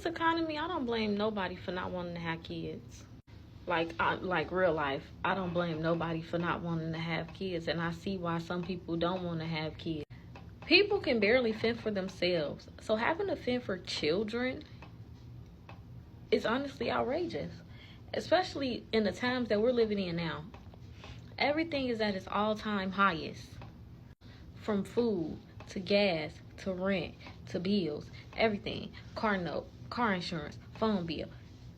economy, I don't blame nobody for not wanting to have kids. Like real life, I don't blame nobody for not wanting to have kids, and I see why some people don't want to have kids. People can barely fend for themselves, so having to fend for children is honestly outrageous, especially in the times that we're living in now. Everything is at its all-time highest, from food to gas to rent to bills, everything. Car note, car insurance, phone bill,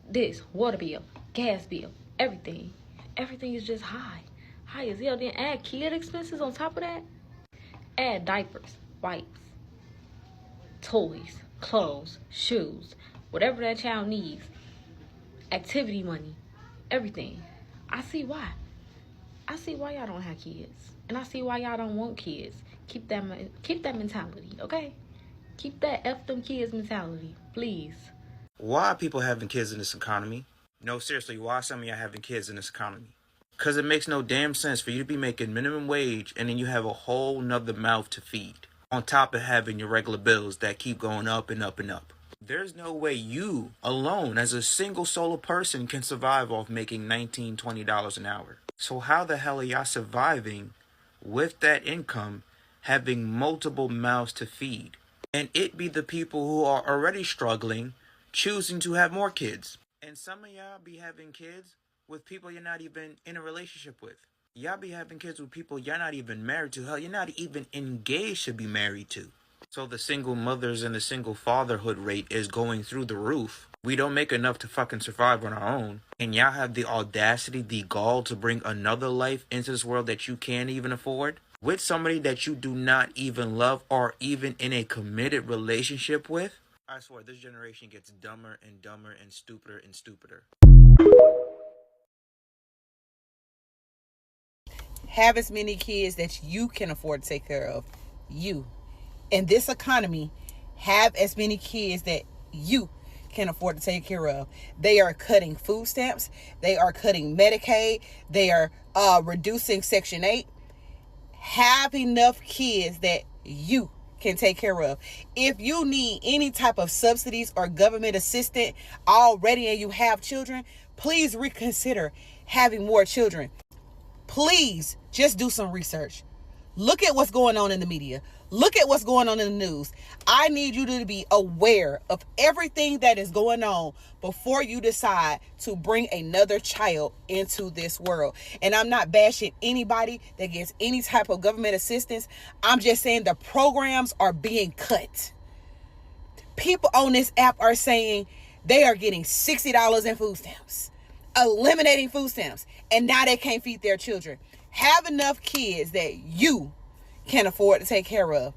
this, water bill, gas bill, everything. Everything is just high as hell. Then add kid expenses on top of that. Add diapers, wipes, toys, clothes, shoes, whatever that child needs, activity money, everything. I see why y'all don't have kids, and I see why y'all don't want kids. Keep that mentality, okay? Keep that F them kids mentality, please. Why are people having kids in this economy? No, seriously, why are some of y'all having kids in this economy? Because it makes no damn sense for you to be making minimum wage and then you have a whole nother mouth to feed, on top of having your regular bills that keep going up and up and up. There's no way you alone as a single solo person can survive off making $19, $20 an hour. So how the hell are y'all surviving with that income, having multiple mouths to feed? And it be the people who are already struggling, choosing to have more kids. And some of y'all be having kids with people you're not even in a relationship with. Y'all be having kids with people you're not even married to. Hell, you're not even engaged to be married to. So the single mothers and the single fatherhood rate is going through the roof. We don't make enough to fucking survive on our own. And y'all have the audacity, the gall to bring another life into this world that you can't even afford? With somebody that you do not even love or even in a committed relationship with? I swear, this generation gets dumber and dumber and stupider and stupider. Have as many kids that you can afford to take care of. You. In this economy, have as many kids that you can afford to take care of. They are cutting food stamps. They are cutting Medicaid. They are reducing Section 8. Have enough kids that you can take care of. If you need any type of subsidies or government assistance already and you have children, please reconsider having more children. Please just do some research. Look at what's going on in the media. Look at what's going on in the news. I need you to be aware of everything that is going on before you decide to bring another child into this world. And I'm not bashing anybody that gets any type of government assistance. I'm just saying the programs are being cut. People on this app are saying they are getting $60 in food stamps, eliminating food stamps, and now they can't feed their children. Have enough kids that you can afford to take care of.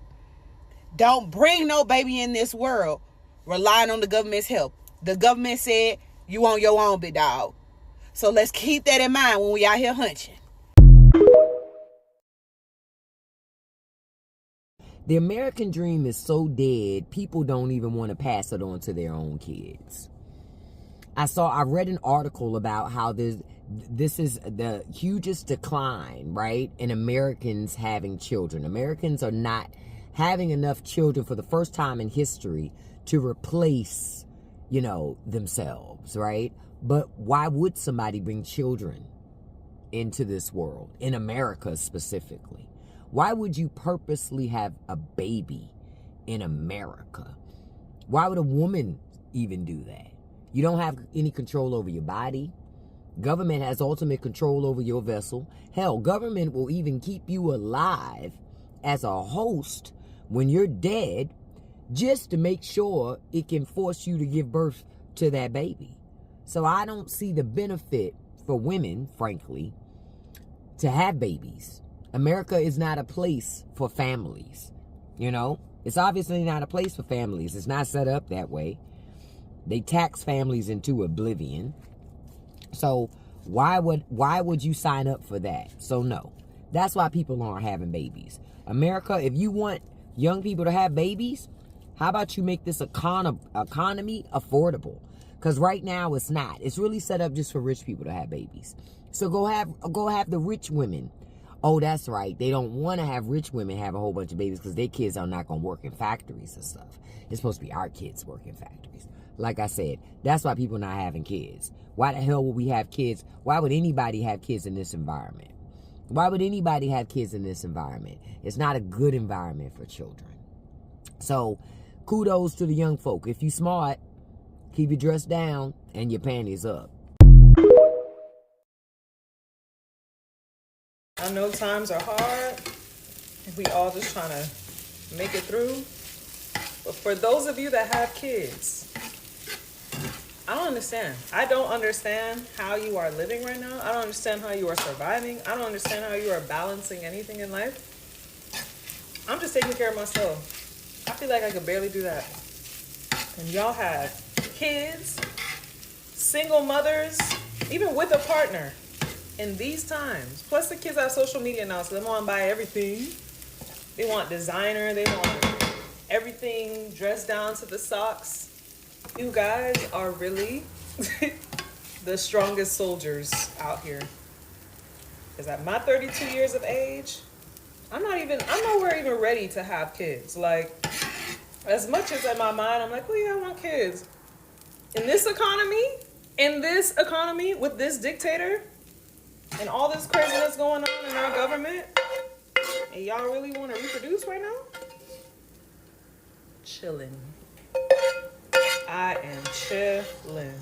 Don't bring no baby in this world relying on the government's help. The government said you on your own, big dog. So let's keep that in mind when we out here hunching. The American dream is so dead, people don't even want to pass it on to their own kids. I read an article about how this is the hugest decline, right, in Americans having children. Americans are not having enough children for the first time in history to replace, themselves, right? But why would somebody bring children into this world, in America specifically? Why would you purposely have a baby in America? Why would a woman even do that? You don't have any control over your body. Government has ultimate control over your vessel. Hell, government will even keep you alive as a host when you're dead just to make sure it can force you to give birth to that baby. So I don't see the benefit for women, frankly, to have babies. America is not a place for families. It's obviously not a place for families. It's not set up that way. They tax families into oblivion. So why would you sign up for that? So no, that's why people aren't having babies. America, if you want young people to have babies, how about you make this economy affordable? Because right now it's not. It's really set up just for rich people to have babies. So go have the rich women. Oh, that's right. They don't want to have rich women have a whole bunch of babies because their kids are not going to work in factories and stuff. It's supposed to be our kids work in factories. Like I said, that's why people not having kids. Why the hell would we have kids? Why would anybody have kids in this environment? Why would anybody have kids in this environment? It's not a good environment for children. So, kudos to the young folk. If you smart, keep your dress down and your panties up. I know times are hard, and we all just trying to make it through. But for those of you that have kids, I don't understand. I don't understand how you are living right now. I don't understand how you are surviving. I don't understand how you are balancing anything in life. I'm just taking care of myself. I feel like I could barely do that. And y'all have kids, single mothers, even with a partner in these times. Plus the kids have social media now, so they want to buy everything. They want designer, they want everything dressed down to the socks. You guys are really the strongest soldiers out here. Because at my 32 years of age, I'm nowhere even ready to have kids. Like, as much as in my mind, I'm like, oh yeah, I want kids. In this economy, with this dictator, and all this craziness going on in our government, and y'all really want to reproduce right now? Chilling. I am chilling.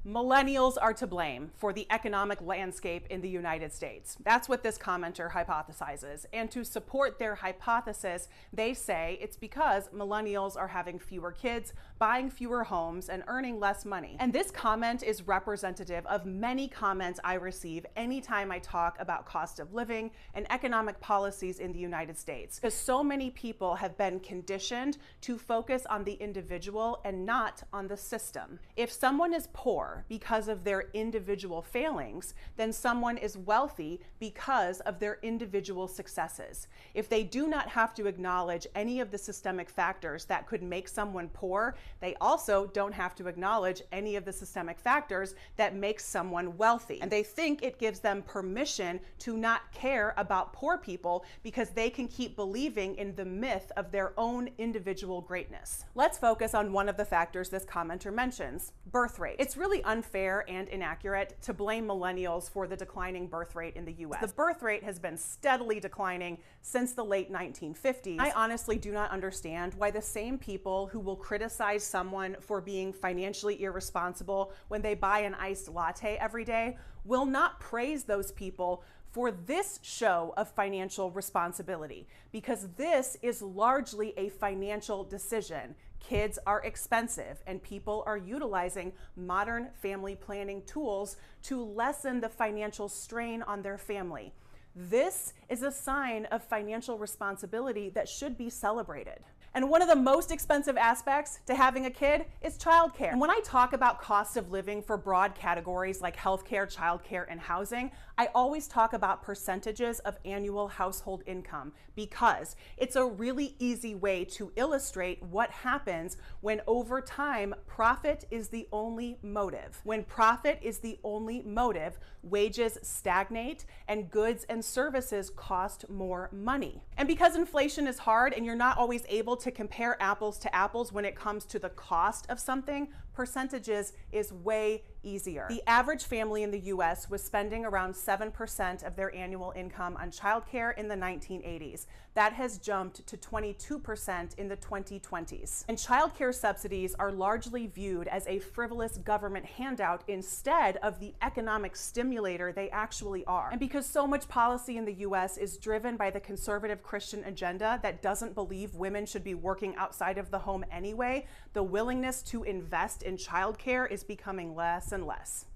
Millennials are to blame for the economic landscape in the United States. That's what this commenter hypothesizes. And to support their hypothesis, they say it's because millennials are having fewer kids, buying fewer homes, and earning less money. And this comment is representative of many comments I receive anytime I talk about cost of living and economic policies in the United States. Because so many people have been conditioned to focus on the individual and not on the system. If someone is poor because of their individual failings, then someone is wealthy because of their individual successes. If they do not have to acknowledge any of the systemic factors that could make someone poor, they also don't have to acknowledge any of the systemic factors that make someone wealthy. And they think it gives them permission to not care about poor people because they can keep believing in the myth of their own individual greatness. Let's focus on one of the factors this commenter mentions: birth rate. It's really unfair and inaccurate to blame millennials for the declining birth rate in the US. The birth rate has been steadily declining since the late 1950s. I honestly do not understand why the same people who will criticize someone for being financially irresponsible when they buy an iced latte every day will not praise those people for this show of financial responsibility, because this is largely a financial decision. Kids are expensive, and people are utilizing modern family planning tools to lessen the financial strain on their family. This is a sign of financial responsibility that should be celebrated. And one of the most expensive aspects to having a kid is childcare. And when I talk about cost of living for broad categories like healthcare, childcare, and housing, I always talk about percentages of annual household income, because it's a really easy way to illustrate what happens when over time profit is the only motive. When profit is the only motive, wages stagnate and goods and services cost more money. And because inflation is hard and you're not always able to compare apples to apples when it comes to the cost of something, percentages is way easier. The average family in the US was spending around 7% of their annual income on childcare in the 1980s. That has jumped to 22% in the 2020s. And childcare subsidies are largely viewed as a frivolous government handout instead of the economic stimulator they actually are. And because so much policy in the US is driven by the conservative Christian agenda that doesn't believe women should be working outside of the home anyway, the willingness to invest in childcare is becoming less and less.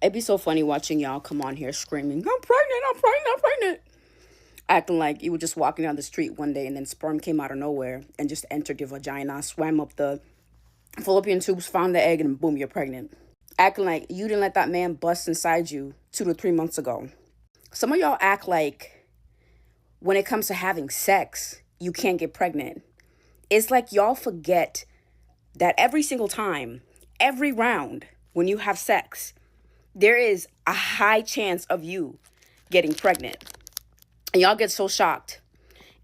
It'd be so funny watching y'all come on here screaming, I'm pregnant, acting like you were just walking down the street one day and then sperm came out of nowhere and just entered your vagina, swam up the fallopian tubes, found the egg, and boom, you're pregnant. Acting like you didn't let that man bust inside you 2 to 3 months ago. Some of y'all act like when it comes to having sex, you can't get pregnant. It's like y'all forget that every single time, every round when you have sex, there is a high chance of you getting pregnant. And y'all get so shocked.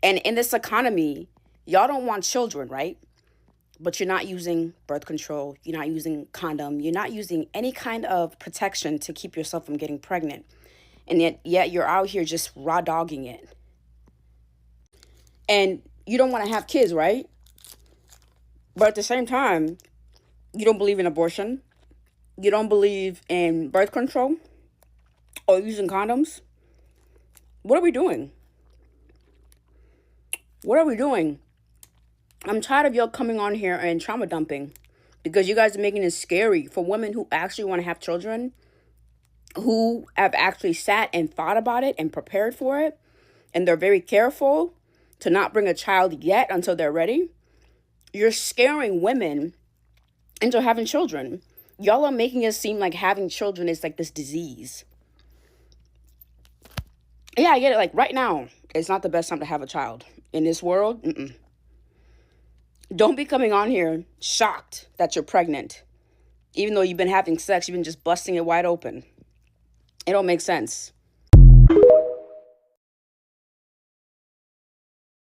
And in this economy, y'all don't want children, right? But you're not using birth control. You're not using condom. You're not using any kind of protection to keep yourself from getting pregnant. And yet you're out here just raw dogging it. And you don't want to have kids, right? But at the same time, you don't believe in abortion. You don't believe in birth control or using condoms. What are we doing? What are we doing? I'm tired of y'all coming on here and trauma dumping because you guys are making it scary for women who actually want to have children, who have actually sat and thought about it and prepared for it, and they're very careful to not bring a child yet until they're ready. You're scaring women into having children. Y'all are making it seem like having children is like this disease. Yeah, I get it. Like right now, it's not the best time to have a child. In this world, Don't be coming on here shocked that you're pregnant. Even though you've been having sex, you've been just busting it wide open. It don't make sense.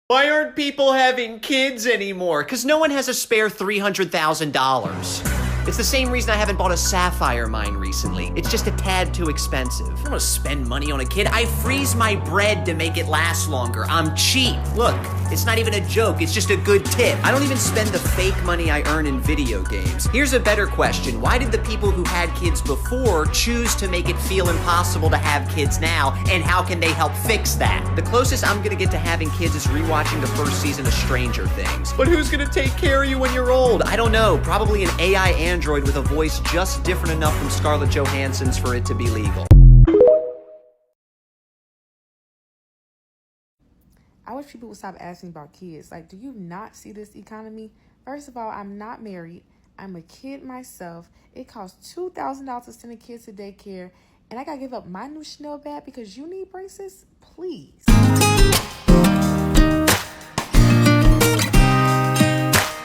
Why aren't people having kids anymore? Because no one has a spare $300,000. It's the same reason I haven't bought a sapphire mine recently. It's just a tad too expensive. I don't want to spend money on a kid. I freeze my bread to make it last longer. I'm cheap. Look, it's not even a joke. It's just a good tip. I don't even spend the fake money I earn in video games. Here's a better question. Why did the people who had kids before choose to make it feel impossible to have kids now? And how can they help fix that? The closest I'm gonna get to having kids is rewatching the first season of Stranger Things. But who's gonna take care of you when you're old? I don't know. Probably an AI android with a voice just different enough from Scarlett Johansson's for it to be legal. I wish people would stop asking about kids. Like, do you not see this economy? First of all, I'm not married. I'm a kid myself. It costs $2,000 to send a kid to daycare, and I gotta give up my new Chanel bag because you need braces? Please.